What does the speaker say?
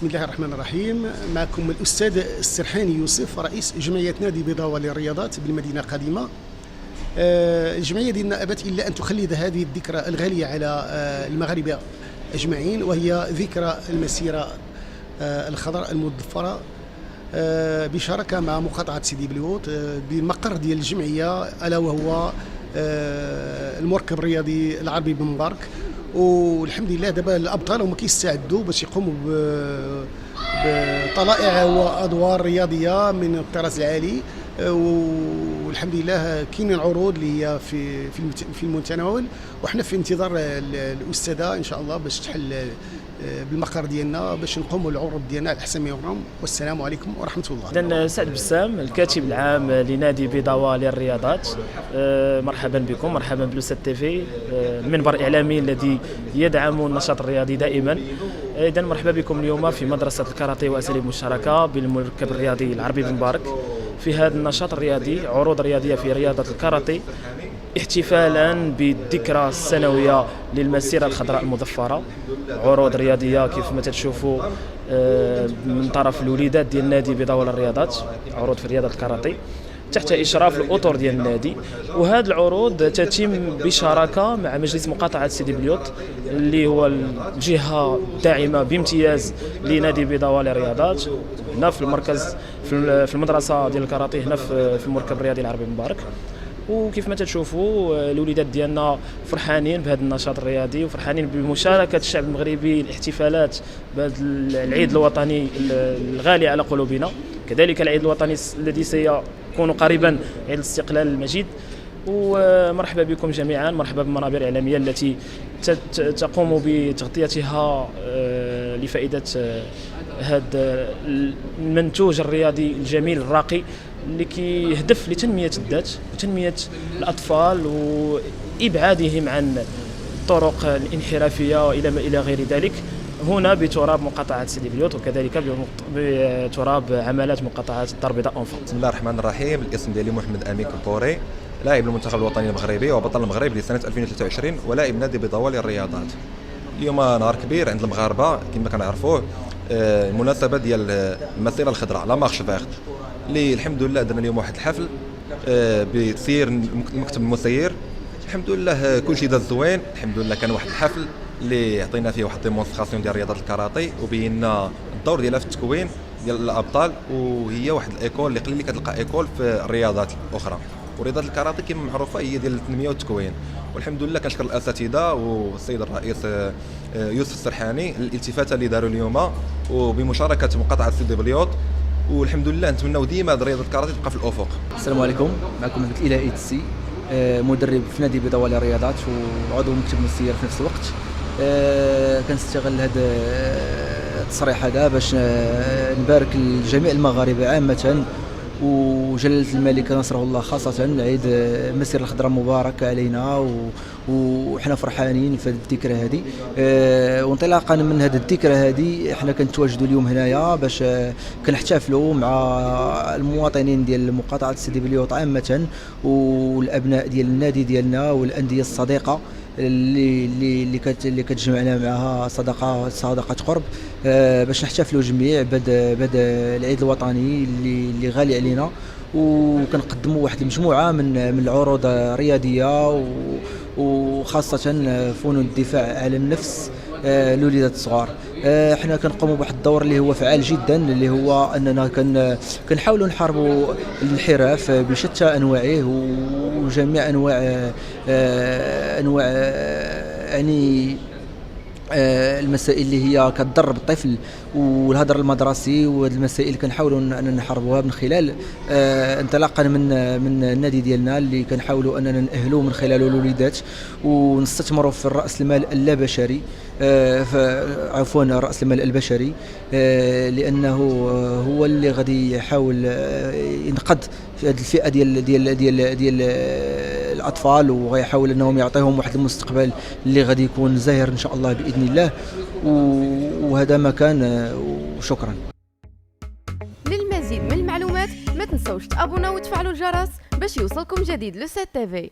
بسم الله الرحمن الرحيم. معكم الأستاذ السرحاني يوسف، رئيس جمعية نادي بيضاوة للرياضات بالمدينة القديمة. الجمعية ديالنا أبت إلا أن تخلد هذه الذكرى الغالية على المغاربة أجمعين، وهي ذكرى المسيرة الخضراء المظفرة بشراكة مع مقاطعة سيدي بليوط بمقر ديال الجمعية، ألا وهو المركب الرياضي العربي بن مبارك. والحمد لله دابا الابطال هما كيستعدوا باش يقوموا بطلائع وادوار رياضيه من الطراز العالي، والحمد لله كاينين عروض اللي هي في المتناول، وحنا في انتظار الاستاذه ان شاء الله باش تحل بالمقر ديالنا باش نقوموا العروض ديالنا على احسن ما يرام. والسلام عليكم ورحمه الله. إذن سعد بسام، الكاتب العام لنادي بيضاوة للرياضات، مرحبا بكم، مرحبا بلوسات تيفي، المنبر الاعلامي الذي يدعم النشاط الرياضي دائما. اذا مرحبا بكم اليوم في مدرسه الكاراتيه واساليب المشتركه بالمركب الرياضي العربي بن مبارك. في هذا النشاط الرياضي عروض رياضيه في رياضه الكاراتيه احتفالا بالذكرى السنويه للمسيره الخضراء المظفره. عروض رياضيه كيف ما تشوفوا من طرف الوليدات ديال نادي بيضاوة للرياضات، عروض في رياضه الكاراتيه تحت اشراف الاطر ديال النادي. وهذه العروض تتم بشراكه مع مجلس مقاطعه سيدي بليوط اللي هو الجهه الداعمه بامتياز لنادي بيضاوة للرياضات، هنا في المركز في المدرسه ديال الكاراتيه هنا في المركب الرياضي العربي بن مبارك. وكيف ما تشوفوا الوليدات ديالنا فرحانين بهذا النشاط الرياضي وفرحانين بمشاركه الشعب المغربي الاحتفالات بهذا العيد الوطني الغالي على قلوبنا، كذلك العيد الوطني الذي سيكون قريبا عيد الاستقلال المجيد. ومرحبا بكم جميعا، مرحبا بالمنابر الاعلاميه التي تقوم بتغطيتها لفائده هذا المنتوج الرياضي الجميل الراقي اللي كيهدف لتنميه الذات وتنميه الاطفال وابعادهم عن الطرق الانحرافيه والى غير ذلك، هنا بتراب مقاطعه سيدي بليوط وكذلك بتراب عملات مقاطعه الدار البيضاء أنفا. بسم الله الرحمن الرحيم. الاسم ديالي محمد امين كبوري، لاعب المنتخب الوطني المغربي وبطل المغرب لسنه 2023 ولاعب نادي بيضاوة للرياضات. اليوم نهار كبير عند المغاربه كما كنعرفوه، المناسبه ديال المسيره الخضراء لا مارش فيرت اللي الحمد لله درنا اليوم واحد الحفل بتسيير المكتب المسير. الحمد لله كل شيء داز زوين، الحمد لله كان واحد الحفل اللي عطينا فيه واحد ديمونستراسيون ديال رياضه الكاراتيه وبينا الدور ديالها في التكوين ديال الابطال، وهي واحد الايكول اللي قليل اللي كتلقى ايكول في الرياضات الاخرى. ورياضه الكاراتيه كما معروفه هي ديال التنميه والتكوين، والحمد لله كنشكر الاساتذه والسيد الرئيس يوسف السرحاني الالتفاته اللي داروا اليوم وبمشاركه مقاطعه سيدي بليوط، والحمد لله نتمنوا ديما رياضه الكاراتيه تبقى في الافق. السلام عليكم، معكم الإلهي تسي، مدرب في نادي بيضاوة للرياضات وعضو مكتب مسير في نفس الوقت. كنستغل هذا التصريح هذا باش نبارك لجميع المغاربه عامه وجلالة الملك نصره الله خاصة. عيد المسيرة الخضراء مبارك علينا وحنا فرحانين في هذه الذكرى هذه. وانطلاقا من هذه الذكرى هذه احنا كنتواجدوا اليوم هنايا باش كنحتفلوا مع المواطنين ديال مقاطعة سيدي بليوط عامة والابناء ديال النادي ديالنا والاندية الصديقة اللي كتجمعنا معها صداقه قرب، باش نحتفلوا جميع بعد العيد الوطني اللي غالي علينا، وكنقدموا واحد المجموعه من العروض الرياضيه وخاصه فنون الدفاع عن النفس للوليدات الصغار. احنا كنقوموا بواحد الدور اللي هو فعال جدا، اللي هو اننا كنحاولوا نحاربوا الانحراف بشتى انواعه وجميع انواع يعني المسائل اللي هي كتضر بالطفل والهدر المدرسي، وهذه المسائل اللي كنحاولوا ان نحاربوها من خلال انطلاقا من النادي ديالنا اللي كنحاولوا اننا نأهلوا من خلاله الوليدات ونستثمروا في الراس المال اللابشري، عفوا راس المال البشري، لانه هو اللي غادي يحاول ينقذ في هذه الفئه ديال الاطفال، وغيحاول انهم يعطيهم واحد المستقبل اللي غادي يكون زاهر ان شاء الله باذن الله. وهذا ما كان، وشكرا. للمزيد من المعلومات ما تنسوش تابوناو وتفعلوا الجرس باش يوصلكم جديد لو 7 تي في.